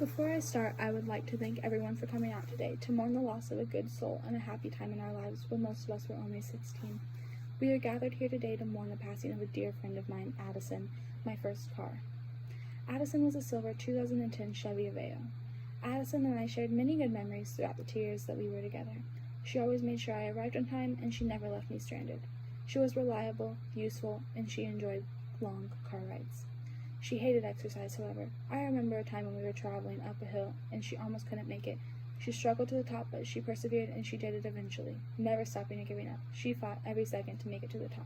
Before I start, I would like to thank everyone for coming out today to mourn the loss of a good soul and a happy time in our lives when most of us were only 16. We are gathered here today to mourn the passing of a dear friend of mine, Addison, my first car. Addison was a silver 2010 Chevy Aveo. Addison and I shared many good memories throughout the 2 years that we were together. She always made sure I arrived on time, and she never left me stranded. She was reliable, useful, and she enjoyed long car rides. She hated exercise, however. I remember a time when we were traveling up a hill, and she almost couldn't make it. She struggled to the top, but she persevered, and she did it eventually, never stopping or giving up. She fought every second to make it to the top.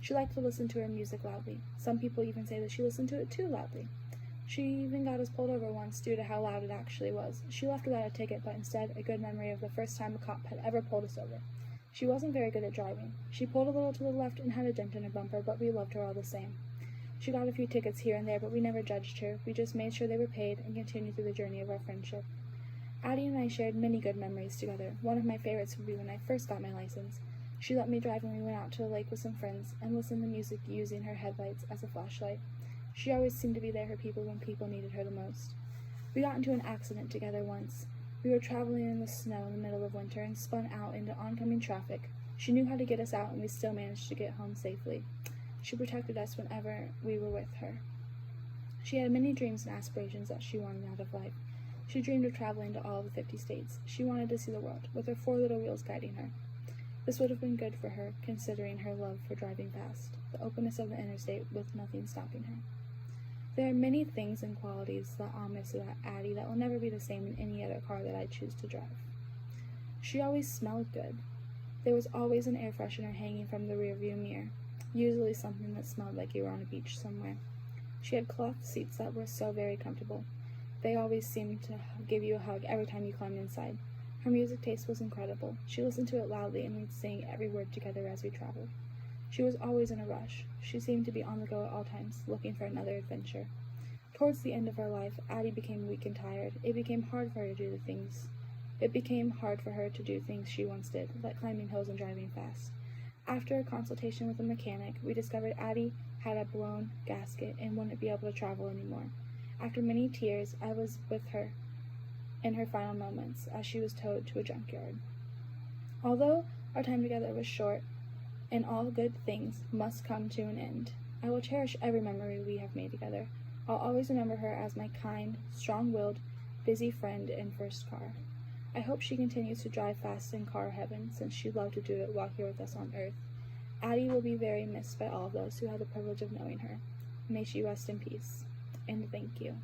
She liked to listen to her music loudly. Some people even say that she listened to it too loudly. She even got us pulled over once due to how loud it actually was. She left without a ticket, but instead a good memory of the first time a cop had ever pulled us over. She wasn't very good at driving. She pulled a little to the left and had a dent in her bumper, but we loved her all the same. She got a few tickets here and there, but we never judged her. We just made sure they were paid and continued through the journey of our friendship. Addie and I shared many good memories together. One of my favorites would be when I first got my license. She let me drive when we went out to the lake with some friends and listened to music using her headlights as a flashlight. She always seemed to be there for people when people needed her the most. We got into an accident together once. We were traveling in the snow in the middle of winter and spun out into oncoming traffic. She knew how to get us out, and we still managed to get home safely. She protected us whenever we were with her. She had many dreams and aspirations that she wanted out of life. She dreamed of traveling to all of the 50 states. She wanted to see the world, with her 4 little wheels guiding her. This would have been good for her, considering her love for driving fast, the openness of the interstate with nothing stopping her. There are many things and qualities that I'll miss about Addie that will never be the same in any other car that I choose to drive. She always smelled good. There was always an air freshener hanging from the rearview mirror, usually something that smelled like you were on a beach somewhere. She had cloth seats that were so very comfortable. They always seemed to give you a hug every time you climbed inside. Her music taste was incredible. She listened to it loudly, and we'd sing every word together as we traveled. She was always in a rush. She seemed to be on the go at all times, looking for another adventure. Towards the end of her life, Addie became weak and tired. It became hard for her to do things she once did, like climbing hills and driving fast. After a consultation with a mechanic, we discovered Addie had a blown gasket and wouldn't be able to travel anymore. After many tears, I was with her in her final moments as she was towed to a junkyard. Although our time together was short, and all good things must come to an end, I will cherish every memory we have made together. I'll always remember her as my kind, strong-willed, busy friend and first car. I hope she continues to drive fast in car heaven, since she loved to do it while here with us on Earth. Addie will be very missed by all of those who had the privilege of knowing her. May she rest in peace. And thank you.